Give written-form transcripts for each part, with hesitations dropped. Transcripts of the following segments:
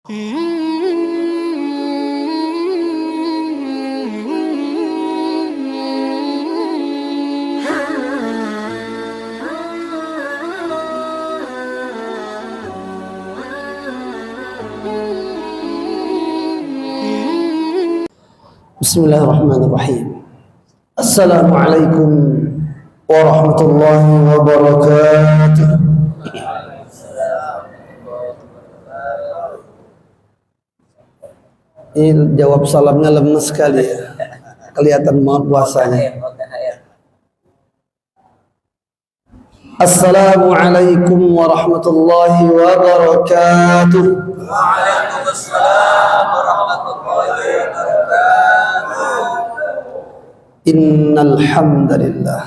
Bismillahirrahmanirrahim. Assalamualaikum warahmatullahi wabarakatuh. Ini jawab salamnya lemes sekali ya. Kelihatan banget puasanya. Assalamualaikum warahmatullahi wabarakatuh. Waalaikumsalam warahmatullahi wabarakatuh. Innal hamdalillah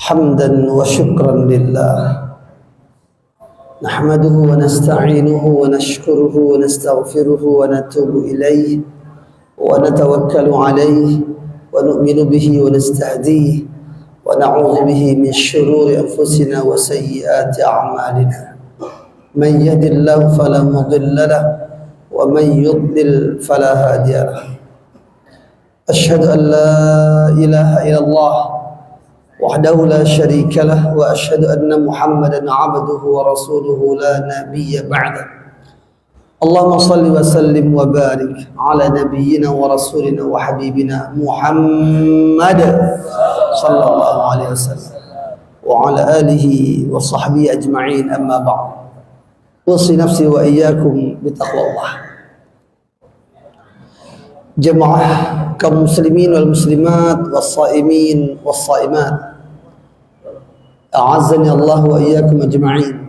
hamdan wa syukran lillah. Nahmaduhu wa nasta'inuhu wa nashkuruhu wa nastaghfiruhu wa natubu ilayhi wa natawakkalu alayhi wa nu'minu bihi wa nastahdihi wa na'udzu bihi min shururi anfusina wa sayyiati a'malina. Man yahdihillahu fala mudilla lahu wa man yudlil fala hadiya lahu. Asyhadu an la ilaha illallah وحده لا شريك له وأشهد أن محمدا عبده ورسوله لا نبي بعده. اللهم صل وسلم وبارك على نبينا ورسولنا وحبيبنا محمد صلى الله عليه وسلم وعلى آله وصحبه أجمعين. أما بعد، أوصي نفسي وإياكم بتقوى الله. Jemaah kaum muslimin wal muslimat was-shaimin was-shaimat, a'azzani Allah wa iyyakum ajma'in.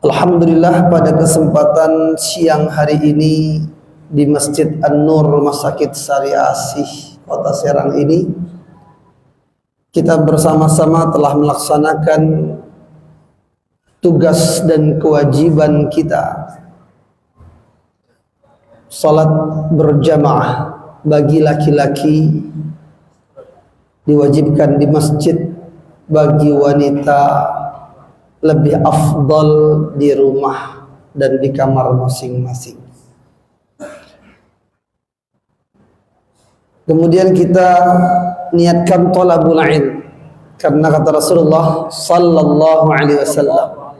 Alhamdulillah, pada kesempatan siang hari ini di Masjid An-Nur Rumah Sakit Sari Asih Kota Serang ini, kita bersama-sama telah melaksanakan tugas dan kewajiban kita. Salat berjamaah bagi laki-laki diwajibkan di masjid, bagi wanita lebih afdal di rumah dan di kamar masing-masing. Kemudian kita niatkan thalabul ilm, karena kata Rasulullah sallallahu alaihi wasallam,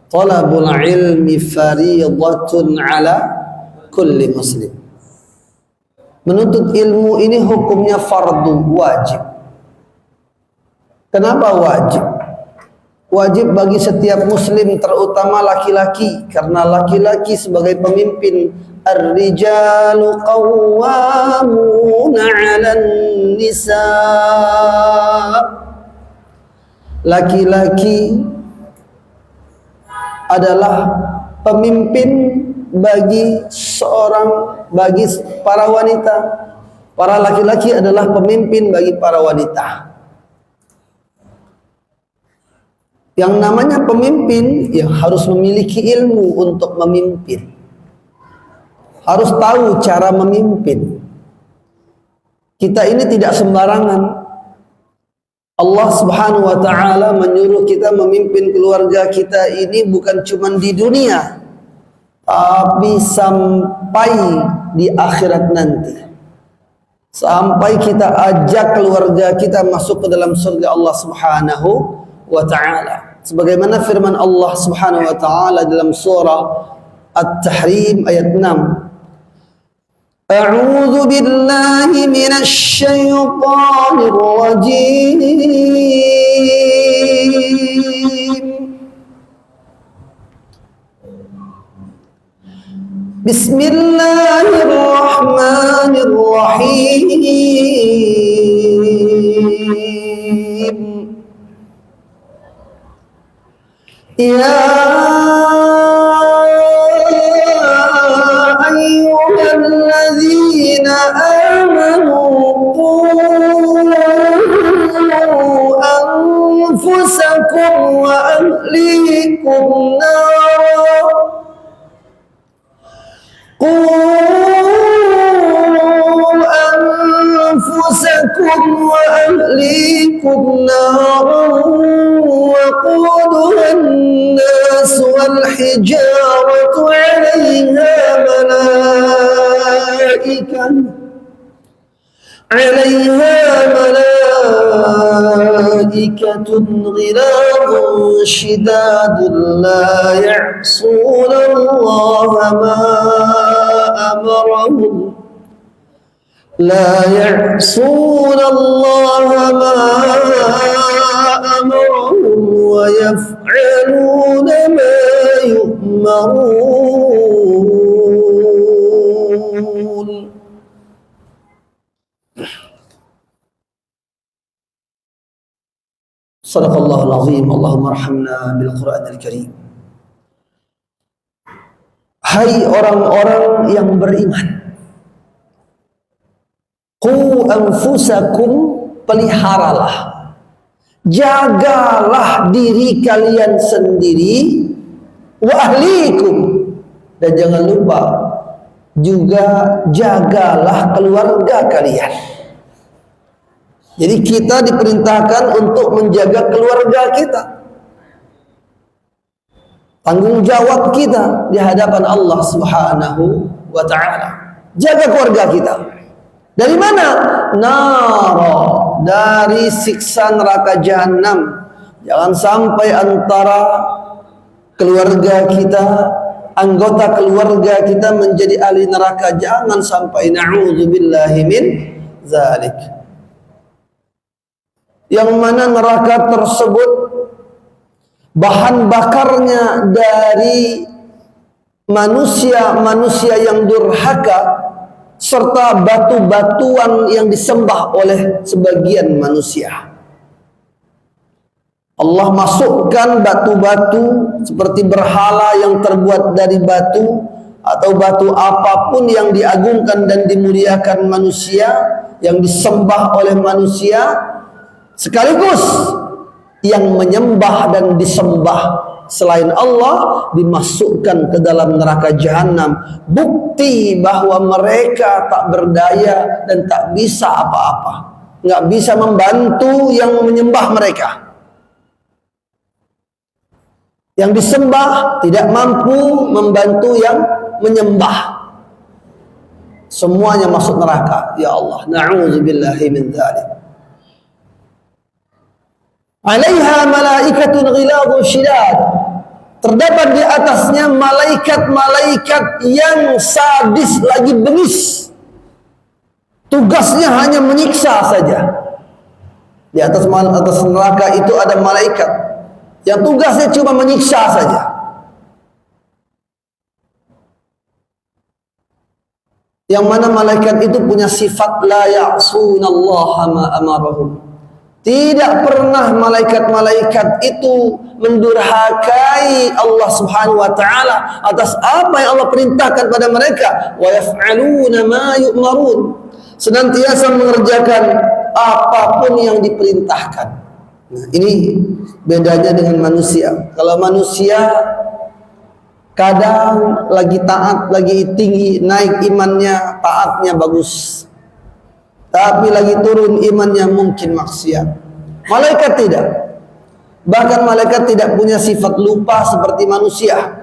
thalabul ilmi fariidatun ala kulli muslim. Menuntut ilmu ini hukumnya fardu, wajib. Kenapa wajib? Wajib bagi setiap muslim, terutama laki-laki, karena laki-laki sebagai pemimpin. Ar-rijalu qawwamuna 'alan nisa. Laki-laki adalah pemimpin bagi para wanita. Para laki-laki adalah pemimpin bagi para wanita. Yang namanya pemimpin yang harus memiliki ilmu untuk memimpin, harus tahu cara memimpin. Kita ini tidak sembarangan. Allah Subhanahu wa ta'ala menyuruh kita memimpin keluarga kita ini bukan cuma di dunia, tapi sampai di akhirat nanti. Sampai kita ajak keluarga kita masuk ke dalam surga Allah Subhanahu wa ta'ala. Sebagaimana firman Allah Subhanahu wa ta'ala dalam surah At-Tahrim ayat 6. A'udzu billahi minasy syaithanir rajim. Bismillahirrahmanirrahim. Ya ayyuhalladzina amanu qu anfusakum wa ahlikum nar. Qu anfusakum wa ahlikum nar wa quduha an-nas والحجارة عليها ملائكة غلاظ شداد لا يعصون الله ما أمرهم ويفعلون ما يؤمرون. Sadaqallahul azim. Allahumma arhamna bil Qur'anil karim. Hai orang-orang yang beriman, qu anfusakum, peliharalah, jagalah diri kalian sendiri, wa ahlikum, dan jangan lupa juga jagalah keluarga kalian. Jadi kita diperintahkan untuk menjaga keluarga kita. Tanggung jawab kita di hadapan Allah Subhanahu wa ta'ala. Jaga keluarga kita. Dari mana? Nara, dari siksa neraka jahanam. Jangan sampai antara keluarga kita, anggota keluarga kita menjadi ahli neraka. Jangan sampai, na'udzubillahi min zalik. Yang mana neraka tersebut bahan bakarnya dari manusia-manusia yang durhaka serta batu-batuan yang disembah oleh sebagian manusia. Allah masukkan batu-batu seperti berhala yang terbuat dari batu atau batu apapun yang diagungkan dan dimuliakan manusia, yang disembah oleh manusia, sekaligus yang menyembah dan disembah selain Allah dimasukkan ke dalam neraka jahanam. Bukti bahwa mereka tak berdaya dan tak bisa apa-apa, nggak bisa membantu yang menyembah mereka. Yang disembah tidak mampu membantu yang menyembah. Semuanya masuk neraka. Ya Allah, na'udzubillahi min dzalik. Alaiha malaikatun ghiladun syidad, terdapat di atasnya malaikat-malaikat yang sadis lagi bengis. Tugasnya hanya menyiksa saja. Di atas neraka itu ada malaikat yang tugasnya cuma menyiksa saja. Yang mana malaikat itu punya sifat la ya'sunallaha ma amarahum. Tidak pernah malaikat-malaikat itu mendurhakai Allah Subhanahu wa ta'ala atas apa yang Allah perintahkan pada mereka. Wa yaf'aluna ma yu'marun, senantiasa mengerjakan apapun yang diperintahkan. Nah, ini bedanya dengan manusia. Kalau manusia kadang lagi taat, lagi tinggi, naik imannya, taatnya bagus, tapi lagi turun imannya mungkin maksiat. Malaikat tidak. Bahkan malaikat tidak punya sifat lupa seperti manusia.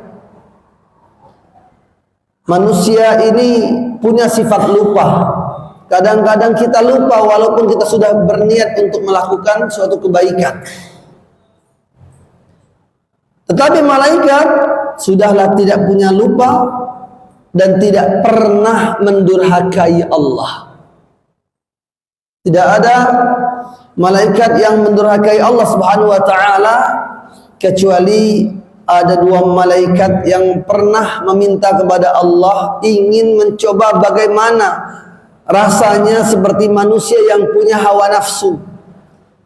Manusia ini punya sifat lupa. Kadang-kadang kita lupa walaupun kita sudah berniat untuk melakukan suatu kebaikan. Tetapi malaikat sudahlah tidak punya lupa dan tidak pernah mendurhakai Allah. Tidak ada malaikat yang mendurhakai Allah Subhanahu wa ta'ala, kecuali ada dua malaikat yang pernah meminta kepada Allah, ingin mencoba bagaimana rasanya seperti manusia yang punya hawa nafsu.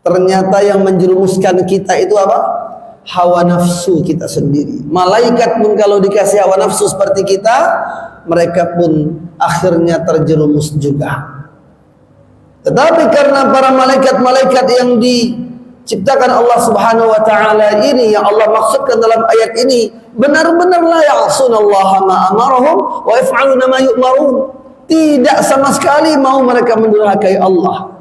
Ternyata yang menjerumuskan kita itu apa? Hawa nafsu kita sendiri. Malaikat pun kalau dikasih hawa nafsu seperti kita, mereka pun akhirnya terjerumus juga. Tetapi karena para malaikat-malaikat yang diciptakan Allah Subhanahu wa ta'ala ini, yang Allah maksudkan dalam ayat ini, benar-benar la ya'sunallaha ma amarahum wa yaf'aluna ma yu'marun. Tidak sama sekali mau mereka mendurhakai Allah.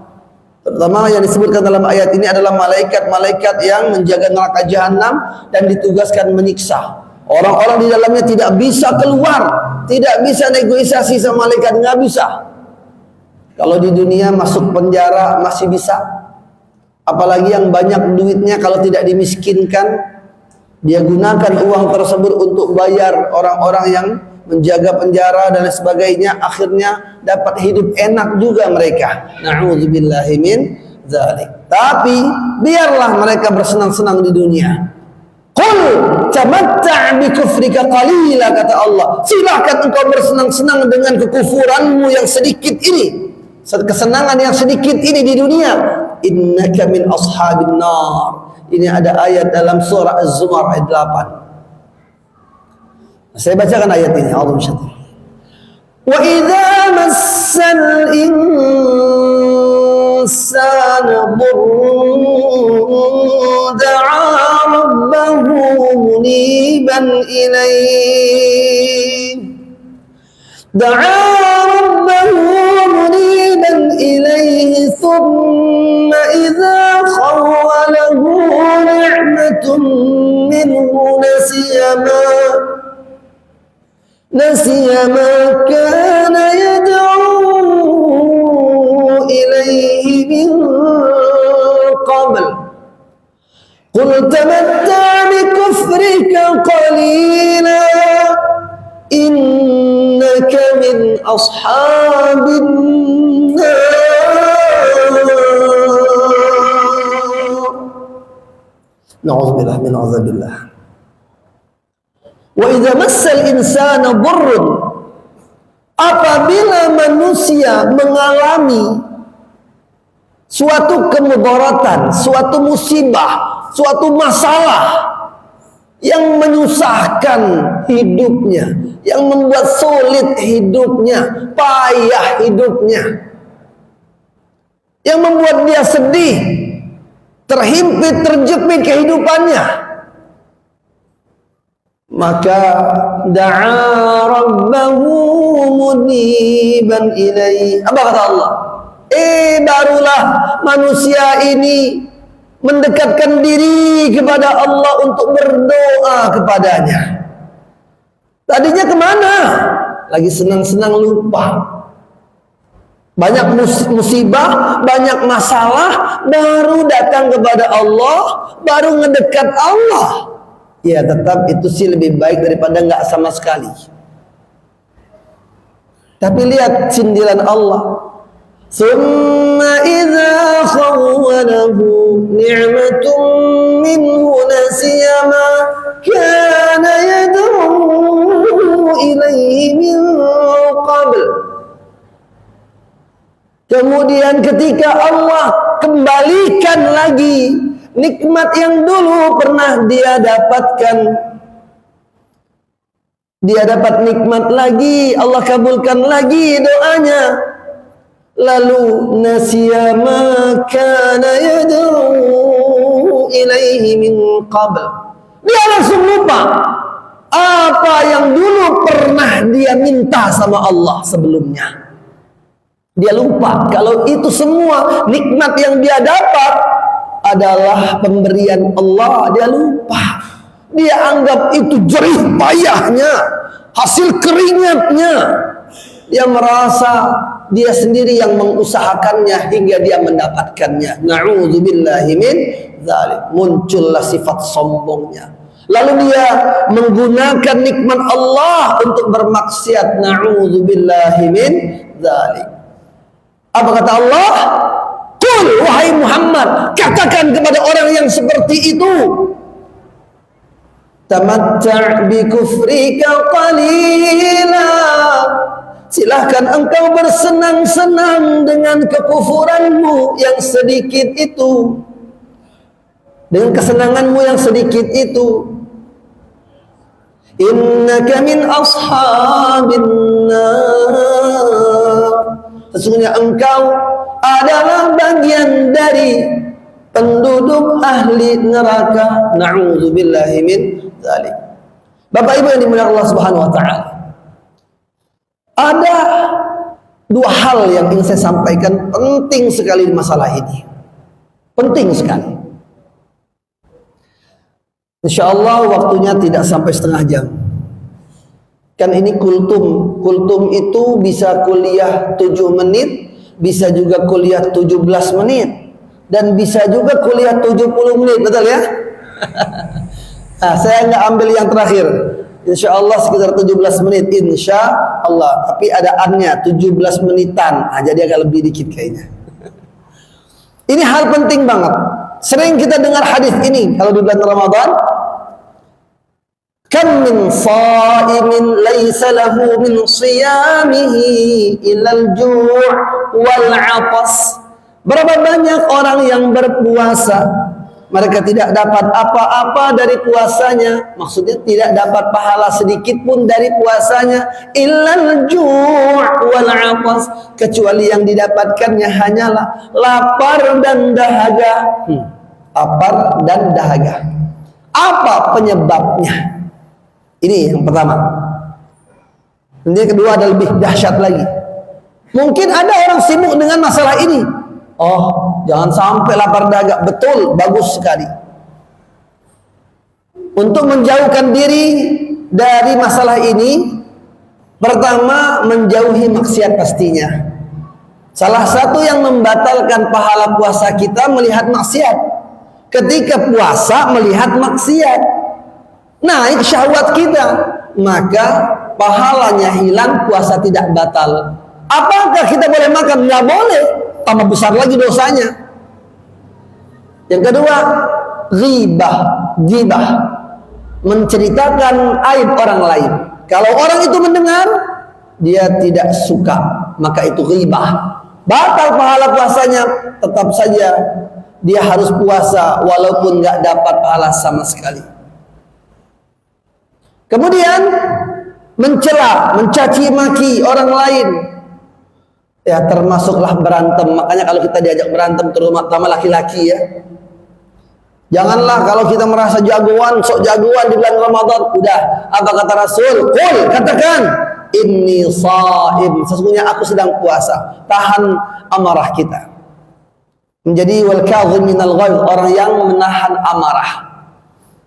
Terutama yang disebutkan dalam ayat ini adalah malaikat-malaikat yang menjaga neraka jahanam dan ditugaskan menyiksa Orang-orang di dalamnya tidak bisa keluar, tidak bisa negosiasi sama malaikat, nggak bisa. Kalau di dunia masuk penjara masih bisa, apalagi yang banyak duitnya, kalau tidak dimiskinkan, dia gunakan uang tersebut untuk bayar orang-orang yang menjaga penjara dan lain sebagainya, akhirnya dapat hidup enak juga mereka. Na'udzubillahi min dzalik. Tapi biarlah mereka bersenang-senang di dunia. Qul tamatta' bi kufrika qalila, kata Allah. Silakan engkau bersenang-senang dengan kekufuranmu yang sedikit ini. Kesenangan yang sedikit ini di dunia. Innaka min ashabin nar. Ini ada ayat dalam surah Az-Zumar ayat 8. Saya bacakan ayat ini. Wa idza massal insana dhurrun da'a rabbahu muniban ilayhi thumma idza khawwalahu ni'matun minhu nasiya ma kana yad'u ilayhi min qabl. Qul tamatta' bi kufrika qalila innaka min ashabin nar. Na'udzubillah min azabillah. Wa idza massal insana dhurrun, apabila manusia mengalami suatu kemudaratan, suatu musibah, suatu masalah yang menyusahkan hidupnya, yang membuat sulit hidupnya, payah hidupnya, yang membuat dia sedih, terhimpit, terjepit kehidupannya, maka da'a rabbahu muniban ilaihi. Apa kata Allah? Barulah manusia ini mendekatkan diri kepada Allah untuk berdoa kepadanya. Tadinya kemana? Lagi senang-senang lupa. Banyak musibah, banyak masalah, baru datang kepada Allah, baru ngedekat Allah. Ya tetap itu sih lebih baik daripada nggak sama sekali. Tapi lihat sindiran Allah. Summa idza khawwalahu ni'matun minhu nasiya ma kana yad'u ilayhi min qabl. Kemudian ketika Allah kembalikan lagi nikmat yang dulu pernah dia dapatkan, dia dapat nikmat lagi, Allah kabulkan lagi doanya. Lalu nasiya ma kana yad'u ilaihi min qabl. Dia langsung lupa apa yang dulu pernah dia minta sama Allah sebelumnya. Dia lupa kalau itu semua nikmat yang dia dapat adalah pemberian Allah. Dia lupa. Dia anggap itu jerih payahnya, hasil keringatnya. Dia merasa dia sendiri yang mengusahakannya hingga dia mendapatkannya. Na'udzubillahi min dzalik. Muncullah sifat sombongnya. Lalu dia menggunakan nikmat Allah untuk bermaksiat. Na'udzubillahi min dzalik. Apa kata Allah? Qul, wahai Muhammad, katakan kepada orang yang seperti itu, tamatta' bi kufrika qalila. Silahkan engkau bersenang-senang dengan kekufuranmu yang sedikit itu, dengan kesenanganmu yang sedikit itu. Innaka min ashabin nar. Sesungguhnya engkau adalah bagian dari penduduk ahli neraka. Na'udzubillahi min dzalik. Bapak Ibu yang dimuliakan Allah Subhanahu wa taala. Ada dua hal yang ingin saya sampaikan penting sekali di masalah ini. Penting sekali. Insya Allah waktunya tidak sampai setengah jam. Kan ini kultum. Kultum itu bisa kuliah 7 menit, bisa juga kuliah 17 menit, dan bisa juga kuliah 70 menit, betul ya? Nah, saya nggak ambil yang terakhir. Insya Allah sekitar 17 menit, insya Allah. Tapi ada an-nya 17 menitan. Nah, jadi agak lebih dikit kayaknya. Ini hal penting banget. Sering kita dengar hadis ini kalau di bulan Ramadan. Kam min sha'imin laisa lahu min siyamihi ilal ju' wal 'atas. Berapa banyak orang yang berpuasa, mereka tidak dapat apa-apa dari puasanya, maksudnya tidak dapat pahala sedikit pun dari puasanya, illal ju' wal 'atas, kecuali yang didapatkannya hanyalah lapar dan dahaga. Lapar dan dahaga. Apa penyebabnya? Ini yang pertama. Yang kedua ada lebih dahsyat lagi. Mungkin ada orang sibuk dengan masalah ini. Oh, jangan sampai lapar dahaga. Betul, bagus sekali. Untuk menjauhkan diri dari masalah ini, pertama menjauhi maksiat pastinya. Salah satu yang membatalkan pahala puasa kita melihat maksiat. Ketika puasa melihat maksiat, naik syahwat kita, maka pahalanya hilang, puasa tidak batal. Apakah kita boleh makan? Nggak boleh, tambah besar lagi dosanya. Yang kedua, ghibah, menceritakan aib orang lain. Kalau orang itu mendengar, dia tidak suka, maka itu ghibah. Batal pahala puasanya, tetap saja dia harus puasa walaupun nggak dapat pahala sama sekali. Kemudian mencela, mencaci maki orang lain, ya termasuklah berantem. Makanya kalau kita diajak berantem, terutama laki-laki ya, janganlah kalau kita merasa jagoan, sok jagoan di bulan Ramadan. Udah, apa kata Rasul? Qul, katakan, inni shaim, sesungguhnya aku sedang puasa. Tahan amarah kita. Menjadi wal kadhiminal ghaidh, orang yang menahan amarah.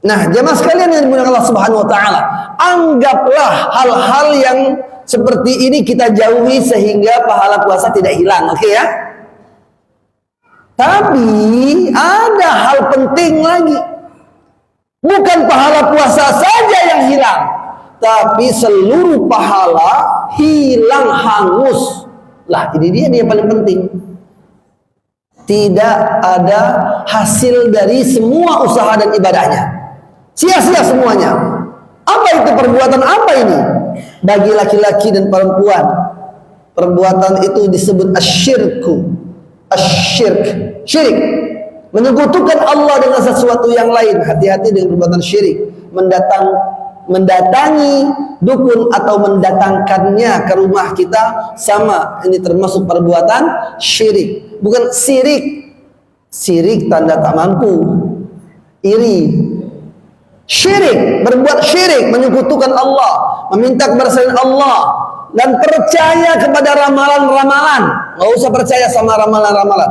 Nah, jemaah sekalian yang dimuliakan Allah Subhanahu wa taala, anggaplah hal-hal yang seperti ini kita jauhi sehingga pahala puasa tidak hilang, oke ya? Tapi ada hal penting lagi. Bukan pahala puasa saja yang hilang, tapi seluruh pahala hilang hangus. Lah, ini dia paling penting. Tidak ada hasil dari semua usaha dan ibadahnya. Sia-sia semuanya. Apa itu perbuatan apa ini? Bagi laki-laki dan perempuan, perbuatan itu disebut asyirku. Syirik. Menyekutukan Allah dengan sesuatu yang lain. Hati-hati dengan perbuatan syirik. Mendatangi dukun atau mendatangkannya ke rumah kita, sama, ini termasuk perbuatan syirik. Bukan sirik. Sirik tanda tak mampu, iri. Syirik, berbuat syirik, menyekutukan Allah, meminta kepada selain Allah, dan percaya kepada ramalan-ramalan. Nggak usah percaya sama ramalan-ramalan,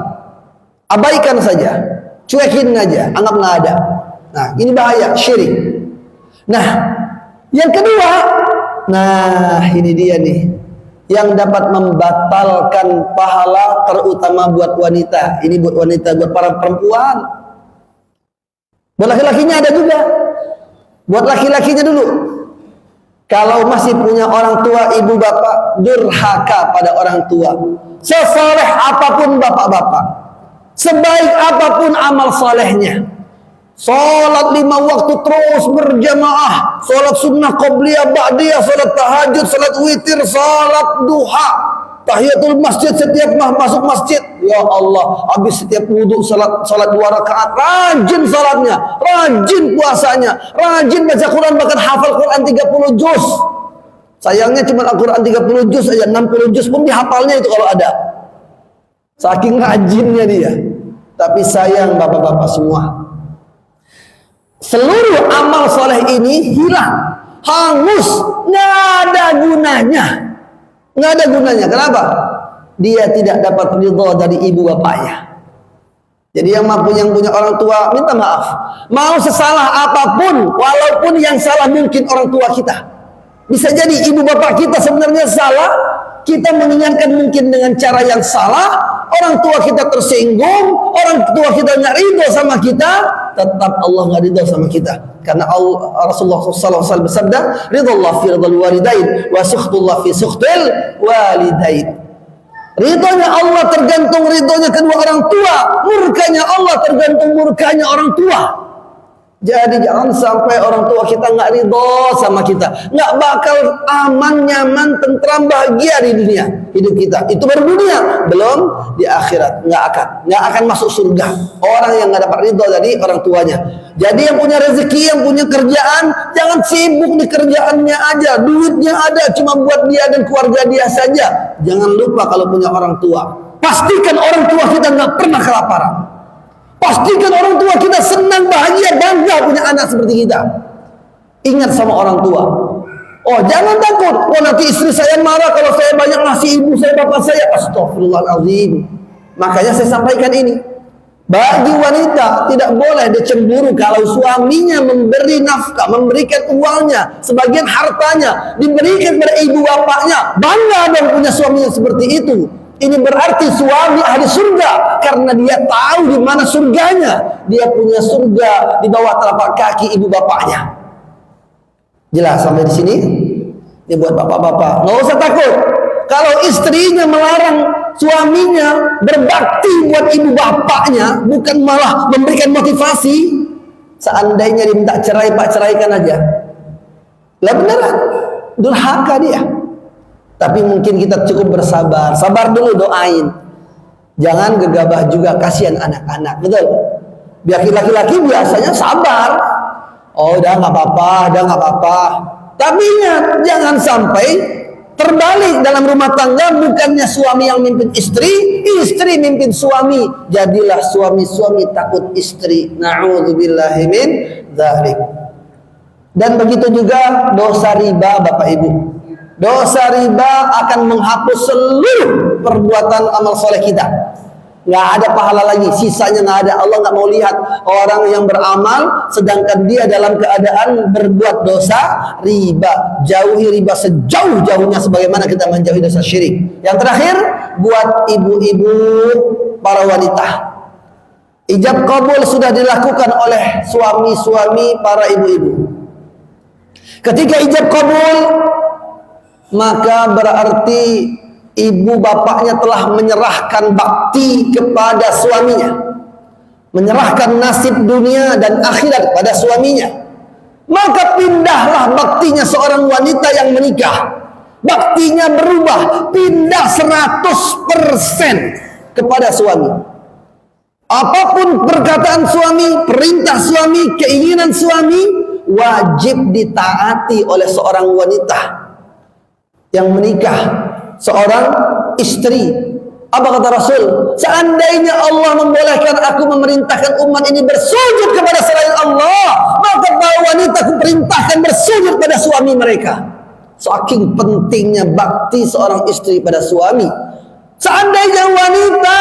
abaikan saja, cuekin aja, anggap nggak ada. Nah, ini bahaya, syirik. Nah, yang kedua, nah ini dia nih, yang dapat membatalkan pahala, terutama buat wanita. Ini buat wanita, buat para perempuan. Buat laki-lakinya ada juga. Buat laki-lakinya dulu. Kalau masih punya orang tua, ibu bapak, durhaka pada orang tua. Sesoleh apapun bapak-bapak, sebaik apapun amal solehnya, salat 5 waktu terus berjamaah, salat sunnah qabliyah, ba'diyah, salat tahajud, salat witir, salat duha, tahiyatul masjid setiap masuk masjid. Ya Allah, habis setiap wudhu salat 2 rakaat, rajin salatnya, rajin puasanya, rajin baca Quran, bahkan hafal Quran 30 juz. Sayangnya cuma Al-Quran 30 juz aja, 60 juz pun dihafalnya itu kalau ada. Saking rajinnya dia. Tapi sayang bapak-bapak semua, seluruh amal soleh ini hilang, hangus, nggak ada gunanya. Nggak ada gunanya. Kenapa? Dia tidak dapat ridha dari ibu bapaknya. Jadi yang punya orang tua minta maaf. Mau sesalah apapun, walaupun yang salah mungkin orang tua kita. Bisa jadi ibu bapak kita sebenarnya salah, kita mengingatkan mungkin dengan cara yang salah, orang tua kita tersinggung, orang tua kita nggak ridho sama kita, tetap Allah nggak ridho sama kita. Karena Rasulullah SAW bersabda, ridullah fi ridhal walidain, wa sukhtullah fi sukhtil walidain. Ridhonya Allah tergantung ridhonya kedua orang tua, murkanya Allah tergantung murkanya orang tua. Jadi jangan sampai orang tua kita nggak ridho sama kita, nggak bakal aman, nyaman, tentram, bahagia di dunia hidup kita. Itu baru dunia, belum di akhirat nggak akan masuk surga. Orang yang nggak dapat ridho dari orang tuanya. Jadi yang punya rezeki, yang punya kerjaan, jangan sibuk di kerjaannya aja, duitnya ada cuma buat dia dan keluarga dia saja. Jangan lupa kalau punya orang tua, pastikan orang tua kita nggak pernah kelaparan. Pastikan orang tua kita senang, bahagia, bangga punya anak seperti kita. Ingat sama orang tua. Oh, jangan takut. Oh, nanti istri saya marah kalau saya banyak ngasih ibu saya, bapak saya. Astagfirullahaladzim. Makanya saya sampaikan ini. Bagi wanita tidak boleh dia cemburu kalau suaminya memberi nafkah, memberikan uangnya, sebagian hartanya diberikan kepada ibu bapaknya. Bangga dong punya suaminya seperti itu. Ini berarti suami ahli surga karena dia tahu di mana surganya. Dia punya surga di bawah telapak kaki ibu bapaknya. Jelas sampai di sini? Ini buat bapak-bapak, nggak usah takut. Kalau istrinya melarang suaminya berbakti buat ibu bapaknya, bukan malah memberikan motivasi. Seandainya dia minta cerai, Pak, ceraikan aja. Lah beneran, durhaka dia. Tapi mungkin kita cukup bersabar. Sabar dulu, doain. Jangan gegabah juga, kasihan anak-anak. Betul? Biar laki-laki biasanya sabar. Oh, udah nggak apa-apa. Tapi ingat, jangan sampai terbalik dalam rumah tangga. Bukannya suami yang mimpin istri, istri mimpin suami. Jadilah suami-suami takut istri. Na'udzubillahi min dzalik. Dan begitu juga dosa riba, Bapak Ibu. Dosa riba akan menghapus seluruh perbuatan amal soleh kita. Nggak ada pahala lagi, sisanya nggak ada. Allah nggak mau lihat orang yang beramal sedangkan dia dalam keadaan berbuat dosa riba. Jauhi riba sejauh-jauhnya sebagaimana kita menjauhi dosa syirik. Yang terakhir, buat ibu-ibu, para wanita, ijab qabul sudah dilakukan oleh suami-suami para ibu-ibu. Ketika ijab qabul, maka berarti ibu bapaknya telah menyerahkan bakti kepada suaminya, menyerahkan nasib dunia dan akhirat pada suaminya. Maka pindahlah baktinya seorang wanita yang menikah. Baktinya berubah, pindah 100% kepada suami. Apapun perkataan suami, perintah suami, keinginan suami, wajib ditaati oleh seorang wanita yang menikah, seorang istri. Apa kata Rasul? Seandainya Allah membolehkan aku memerintahkan umat ini bersujud kepada selain Allah, maka para wanita aku perintahkan bersujud pada suami mereka. Saking pentingnya bakti seorang istri pada suami. Seandainya wanita,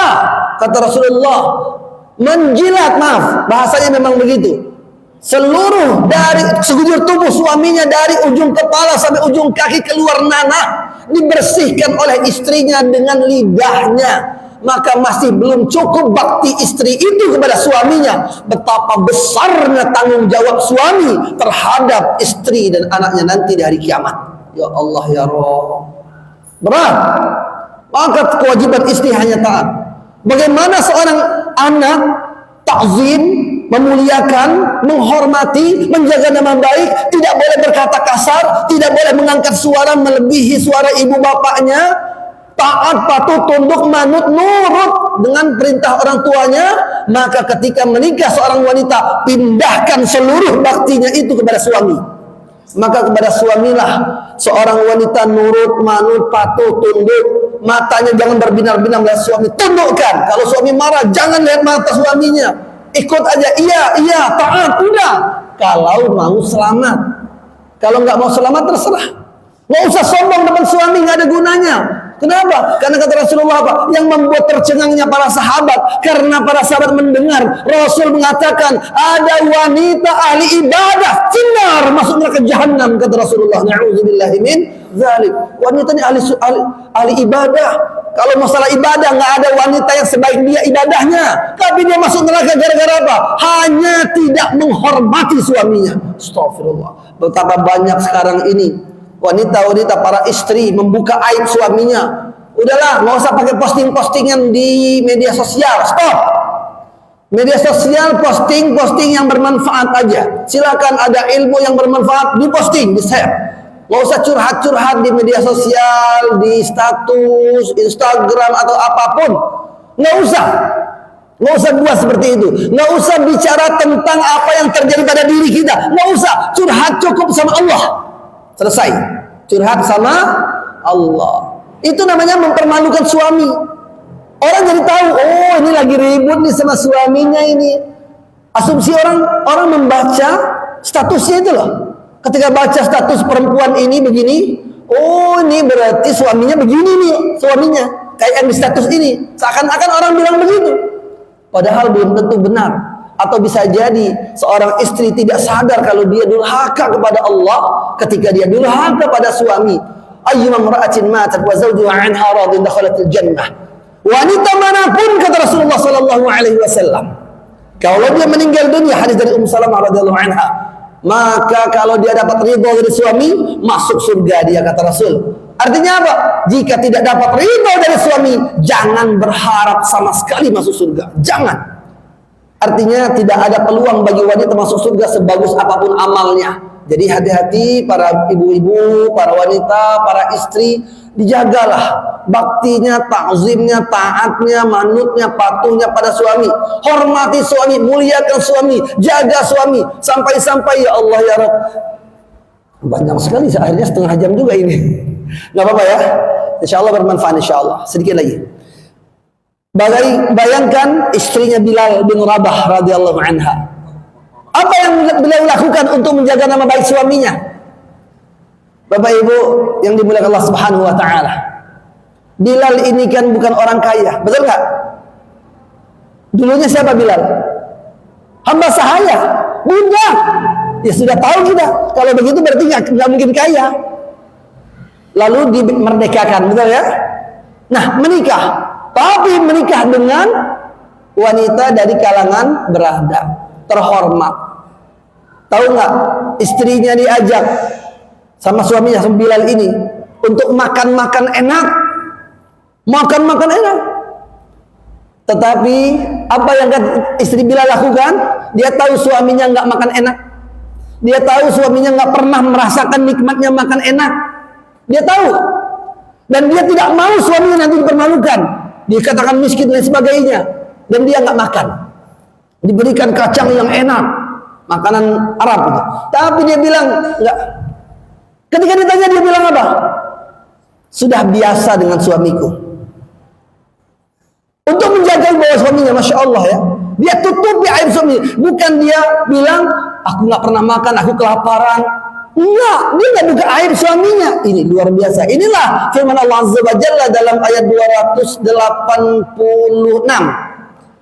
kata Rasulullah, menjilat, maaf, bahasanya memang begitu, seluruh dari sekujur tubuh suaminya dari ujung kepala sampai ujung kaki keluar nanah, dibersihkan oleh istrinya dengan lidahnya, maka masih belum cukup bakti istri itu kepada suaminya. Betapa besarnya tanggung jawab suami terhadap istri dan anaknya nanti di hari kiamat. Ya Allah ya Rabb, berat. Maka kewajiban istri hanya taat. Bagaimana seorang anak takzim, memuliakan, menghormati, menjaga nama baik, tidak boleh berkata kasar, tidak boleh mengangkat suara melebihi suara ibu bapaknya, taat, patuh, tunduk, manut, nurut dengan perintah orang tuanya. Maka ketika menikah seorang wanita, pindahkan seluruh baktinya itu kepada suami. Maka kepada suamilah seorang wanita nurut, manut, patuh, tunduk. Matanya jangan berbinar-binar melihat suami, tundukkan. Kalau suami marah, jangan lihat mata suaminya, ikut aja, iya, taat, udah. Kalau mau selamat. Kalau nggak mau selamat, terserah. Nggak usah sombong depan suami, nggak ada gunanya. Kenapa? Karena kata Rasulullah apa? Yang membuat tercengangnya para sahabat, karena para sahabat mendengar Rasul mengatakan ada wanita ahli ibadah benar masuk neraka jahanam, kata Rasulullah. Na'udzubillahi min dzalik. Wanita ini ahli ibadah. Kalau masalah ibadah nggak ada wanita yang sebaik dia ibadahnya, tapi dia masuk neraka gara-gara apa? Hanya tidak menghormati suaminya. Astagfirullah. Betapa banyak sekarang ini wanita-wanita para istri membuka aib suaminya. Udahlah, nggak usah pakai posting-postingan di media sosial. Stop. Media sosial posting yang bermanfaat aja. Silakan ada ilmu yang bermanfaat diposting, di-share. Nggak usah curhat-curhat di media sosial, di status Instagram atau apapun. Nggak usah. Nggak usah buat seperti itu. Nggak usah bicara tentang apa yang terjadi pada diri kita. Nggak usah. Curhat cukup sama Allah. Selesai. Curhat sama Allah. Itu namanya mempermalukan suami. Orang jadi tahu, oh ini lagi ribut nih sama suaminya ini. Asumsi orang membaca statusnya itu loh. Ketika baca status perempuan ini begini, oh ini berarti suaminya begini nih, suaminya. Kayak yang di status ini. Seakan-akan orang bilang begitu. Padahal belum tentu benar. Atau bisa jadi seorang istri tidak sadar kalau dia durhaka kepada Allah ketika dia durhaka pada suami. Ayyuma imra'atin matat wa zawjuha 'anha radin dakhalatil jannah. Wanita manapun, kata Rasulullah sallallahu alaihi wasallam, kalau dia meninggal dunia, hadis dari Ummu Salamah radhiyallahu anha, maka kalau dia dapat ridha dari suami, masuk surga dia, kata Rasul. Artinya apa? Jika tidak dapat ridha dari suami, jangan berharap sama sekali masuk surga. Jangan. Artinya tidak ada peluang bagi wanita masuk surga sebagus apapun amalnya. Jadi hati-hati para ibu-ibu, para wanita, para istri, dijagalah baktinya, ta'zimnya, taatnya, manutnya, patuhnya pada suami. Hormati suami, muliakan suami, jaga suami. Sampai-sampai ya Allah ya Rabb. Banyak sekali, akhirnya setengah jam juga ini. Gak apa-apa ya. Insya Allah bermanfaat, insya Allah. Sedikit lagi. Bayangkan istrinya Bilal bin Rabah radhiyallahu anha. Apa yang beliau lakukan untuk menjaga nama baik suaminya? Bapak Ibu yang dimuliakan Allah Subhanahu wa taala. Bilal ini kan bukan orang kaya, betul nggak? Dulunya siapa Bilal? Hamba sahaya, budak. Ya sudah tahu kita. Kalau begitu berarti nggak mungkin kaya. Lalu dimerdekakan, betul ya? Nah, menikah. Tapi menikah dengan wanita dari kalangan berada, terhormat. Tahu nggak? Istrinya diajak sama suaminya, sama Bilal ini, untuk makan-makan enak. Makan-makan enak. Tetapi apa yang istri Bilal lakukan? Dia tahu suaminya nggak makan enak. Dia tahu suaminya nggak pernah merasakan nikmatnya makan enak. Dia tahu. Dan dia tidak mau suaminya nanti dipermalukan, dikatakan miskin dan sebagainya, dan dia nggak makan. Diberikan kacang yang enak, makanan Arab itu. Tapi dia bilang nggak. Ketika ditanya dia bilang apa? Sudah biasa dengan suamiku. Untuk menjaga bahwa suaminya, masya Allah ya, dia tutupi aib suami. Bukan dia bilang aku nggak pernah makan, aku kelaparan. Enggak, dia nggak buka aib suaminya. Ini luar biasa. Inilah firman Allah Azza wa Jalla dalam ayat 286.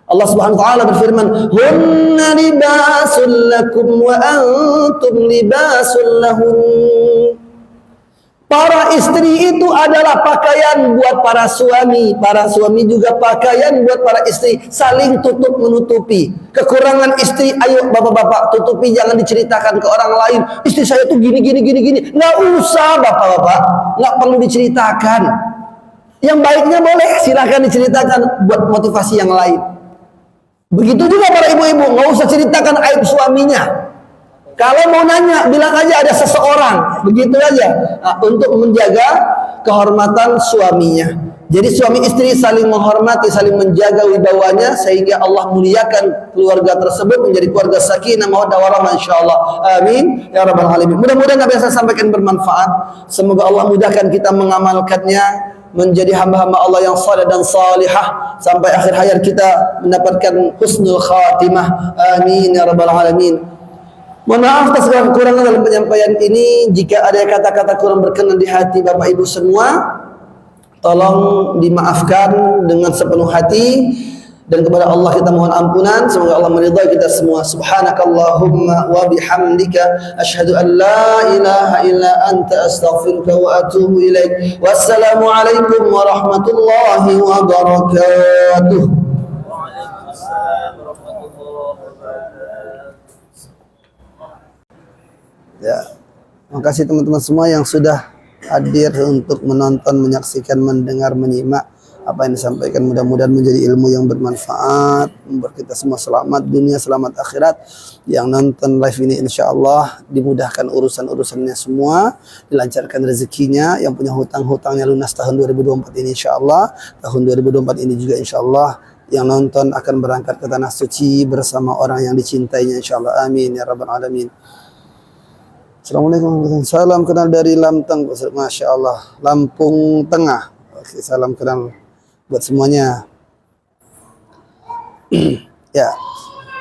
Allah Subhanahu wa taala berfirman, "Hunna libasul lakum wa antum libasul lahum." Para istri itu adalah pakaian buat para suami juga pakaian buat para istri, saling tutup menutupi. Kekurangan istri, ayo bapak-bapak tutupi, jangan diceritakan ke orang lain. Istri saya tuh gini. Nggak usah bapak-bapak, nggak perlu diceritakan. Yang baiknya boleh, silakan diceritakan buat motivasi yang lain. Begitu juga para ibu-ibu, nggak usah ceritakan aib suaminya. Kalau mau nanya, bilang aja ada seseorang, begitu aja, untuk menjaga kehormatan suaminya. Jadi suami istri saling menghormati, saling menjaga wibawanya, sehingga Allah muliakan keluarga tersebut menjadi keluarga sakinah mawaddah warahmah, insyaallah. Amin ya rabbal alamin. Mudah-mudahan apa yang saya sampaikan bermanfaat. Semoga Allah mudahkan kita mengamalkannya, menjadi hamba-hamba Allah yang saleh dan salihah sampai akhir hayat kita mendapatkan husnul khatimah. Amin ya rabbal alamin. Mohon maaf atas segala kekurangan dalam penyampaian ini. Jika ada kata-kata kurang berkenan di hati Bapak Ibu semua, Tolong dimaafkan dengan sepenuh hati, dan kepada Allah kita mohon ampunan. Semoga Allah meridai kita semua. Subhanakallahumma wa bihamdika asyhadu an la ilaha illa anta astaghfiruka wa atubu ilaik. Wassalamu alaikum warahmatullahi wabarakatuh. Waalaikumsalam warahmatullahi wabarakatuh. Ya, terima kasih teman-teman semua yang sudah hadir untuk menonton, menyaksikan, mendengar, menyimak apa yang disampaikan. Mudah-mudahan menjadi ilmu yang bermanfaat, membuat kita semua selamat dunia, selamat akhirat. Yang nonton live ini insya Allah dimudahkan urusan-urusannya semua, dilancarkan rezekinya. Yang punya hutang-hutangnya lunas tahun 2024 ini insya Allah. Tahun 2024 ini juga insya Allah yang nonton akan berangkat ke tanah suci bersama orang yang dicintainya insya Allah. Amin ya rabbal alamin. Assalamualaikum warahmatullahi wabarakatuh. Salam kenal dari Lamteng. Masya Allah, Lampung Tengah. Oke, salam kenal buat semuanya. Ya,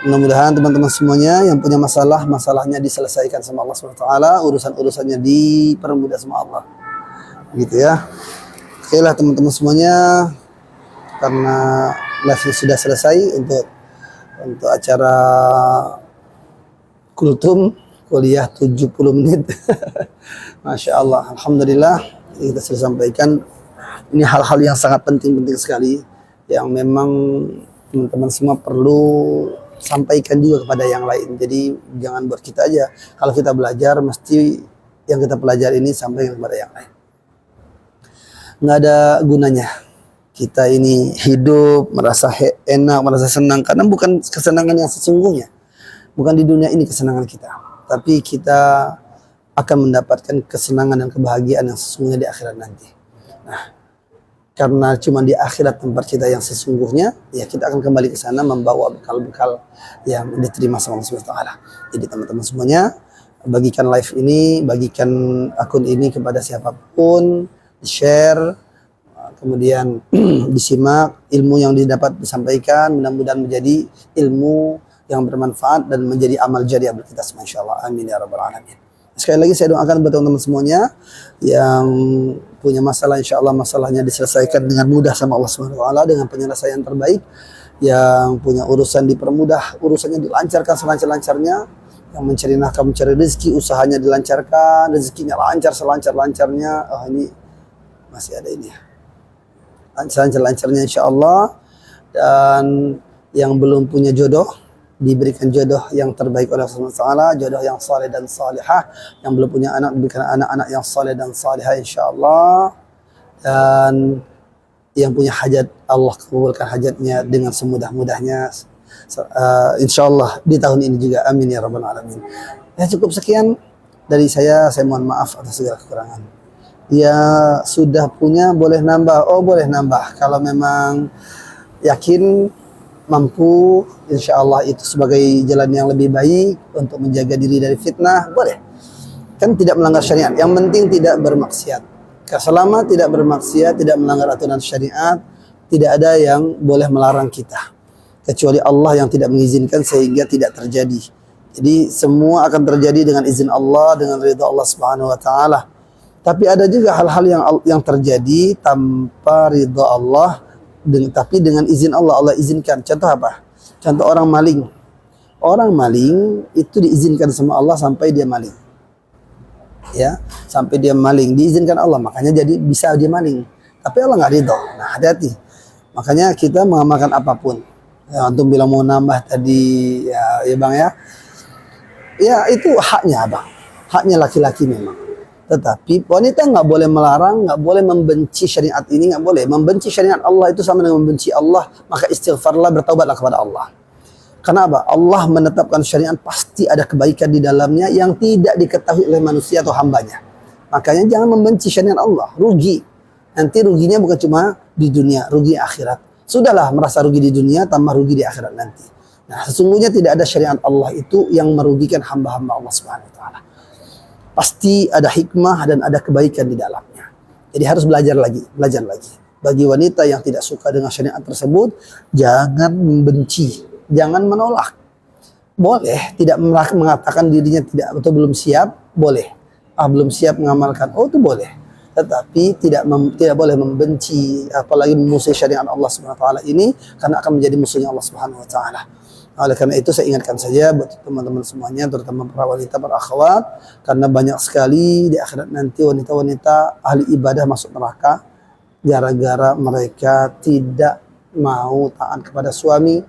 mudah-mudahan teman-teman semuanya yang punya masalah, masalahnya diselesaikan sama Allah SWT. Urusan-urusannya dipermudah sama Allah. Gitu ya. Oke lah teman-teman semuanya, karena live sudah selesai untuk acara kultum kuliah 70 menit. Masya Allah, alhamdulillah kita sudah sampaikan. Ini hal-hal yang sangat penting-penting sekali yang memang teman-teman semua perlu sampaikan juga kepada yang lain. Jadi jangan buat kita aja. Kalau kita belajar, mesti yang kita pelajari ini sampaikan kepada yang lain. Nggak ada gunanya kita ini hidup merasa enak, merasa senang, karena bukan kesenangan yang sesungguhnya. Bukan di dunia ini kesenangan kita, tapi kita akan mendapatkan kesenangan dan kebahagiaan yang sesungguhnya di akhirat nanti. Nah, karena cuma di akhirat tempat kita yang sesungguhnya, ya kita akan kembali ke sana membawa bekal-bekal yang diterima sama Allah SWT. Jadi teman-teman semuanya, bagikan live ini, bagikan akun ini kepada siapapun, di-share, kemudian disimak, ilmu yang didapat disampaikan, mudah-mudahan menjadi ilmu yang bermanfaat dan menjadi amal jariah bagi kita semua insyaallah. Amin ya rabbal alamin. Sekali lagi saya doakan buat teman-teman semuanya yang punya masalah, insyaallah masalahnya diselesaikan dengan mudah sama Allah Subhanahu wa taala dengan penyelesaian terbaik. Yang punya urusan dipermudah, urusannya dilancarkan selancar-lancarnya. Yang mencari nafkah, mencari rezeki, usahanya dilancarkan, rezekinya lancar selancar-lancarnya. Oh, ini masih ada ini. Lancar-lancarnya insyaallah. Dan yang belum punya jodoh diberikan jodoh yang terbaik oleh Allah SWT, jodoh yang saleh dan salihah. Yang belum punya anak diberikan anak-anak yang saleh dan salihah insyaallah. Dan yang punya hajat, Allah kabulkan hajatnya dengan semudah-mudahnya insyaallah di tahun ini juga. Amin ya rabbal alamin. Ya, cukup sekian dari saya mohon maaf atas segala kekurangan. Ya, sudah punya boleh nambah. Oh, boleh nambah kalau memang yakin mampu, insya Allah itu sebagai jalan yang lebih baik untuk menjaga diri dari fitnah, boleh. Kan tidak melanggar syariat, yang penting tidak bermaksiat. Selama tidak bermaksiat, tidak melanggar aturan syariat, tidak ada yang boleh melarang kita. Kecuali Allah yang tidak mengizinkan sehingga tidak terjadi. Jadi semua akan terjadi dengan izin Allah, dengan ridha Allah Subhanahu wa taala. Tapi ada juga hal-hal yang terjadi tanpa ridha Allah, tapi dengan izin Allah, Allah izinkan. Contoh apa? Contoh orang maling. Orang maling itu diizinkan sama Allah sampai dia maling. Ya, sampai dia maling diizinkan Allah, makanya jadi bisa dia maling. Tapi Allah nggak ridho. Nah, hati-hati. Makanya kita mengamalkan apapun. Ya, antum bilang mau nambah tadi, ya Bang ya. Ya itu haknya Bang. Haknya laki-laki memang. Tetapi wanita nggak boleh melarang, nggak boleh membenci syariat ini, nggak boleh. Membenci syariat Allah itu sama dengan membenci Allah. Maka istighfarlah, bertaubatlah kepada Allah. Kenapa? Allah menetapkan syariat pasti ada kebaikan di dalamnya yang tidak diketahui oleh manusia atau hambanya. Makanya jangan membenci syariat Allah, rugi. Nanti ruginya bukan cuma di dunia, rugi akhirat. Sudahlah merasa rugi di dunia, tambah rugi di akhirat nanti. Nah, sesungguhnya tidak ada syariat Allah itu yang merugikan hamba-hamba Allah Subhanahu wa taala. Pasti ada hikmah dan ada kebaikan di dalamnya. Jadi harus belajar lagi. Bagi wanita yang tidak suka dengan syariat tersebut, jangan membenci, jangan menolak. Boleh tidak mengatakan dirinya tidak atau belum siap, boleh. Belum siap mengamalkan, oh itu boleh. tetapi tidak boleh membenci apalagi memusuhi syariat Allah Subhanahu wa taala ini, karena akan menjadi musuhnya Allah Subhanahu wa taala. Oleh karena itu saya ingatkan saja buat teman-teman semuanya, terutama para wanita, para akhwat, karena banyak sekali di akhirat nanti wanita-wanita ahli ibadah masuk neraka gara-gara mereka tidak mau taat kepada suami,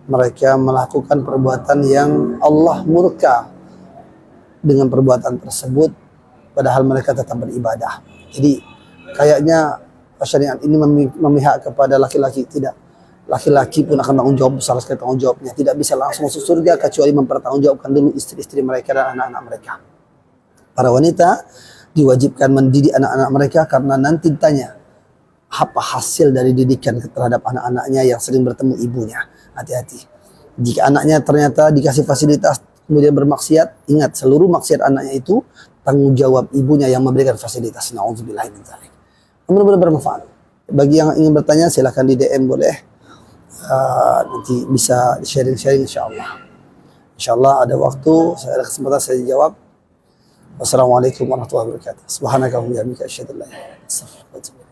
mereka melakukan perbuatan yang Allah murka dengan perbuatan tersebut, padahal mereka tetap beribadah. Jadi kayaknya syariat ini memihak kepada laki-laki. Tidak. Laki-laki pun akan tanggung jawab besar sekali tanggung jawabnya. Tidak bisa langsung masuk surga kecuali mempertanggungjawabkan dulu istri-istri mereka dan anak-anak mereka. Para wanita diwajibkan mendidik anak-anak mereka karena nanti ditanya apa hasil dari didikan terhadap anak-anaknya yang sering bertemu ibunya. Hati-hati. Jika anaknya ternyata dikasih fasilitas kemudian bermaksiat, ingat seluruh maksiat anaknya itu tanggung jawab ibunya yang memberikan fasilitas. Na'udzubillah min dzalik. Mudah-mudahan bermanfaat. Bagi yang ingin bertanya silahkan di DM boleh. Nanti bisa sharing-sharing insyaallah. Insyaallah ada waktu, saya ada kesempatan saya jawab. Wassalamualaikum warahmatullahi wabarakatuh. Subhanakallahumma wa bihamdika asyhadu an la ilaha illa anta astaghfiruka wa atubu ilaik.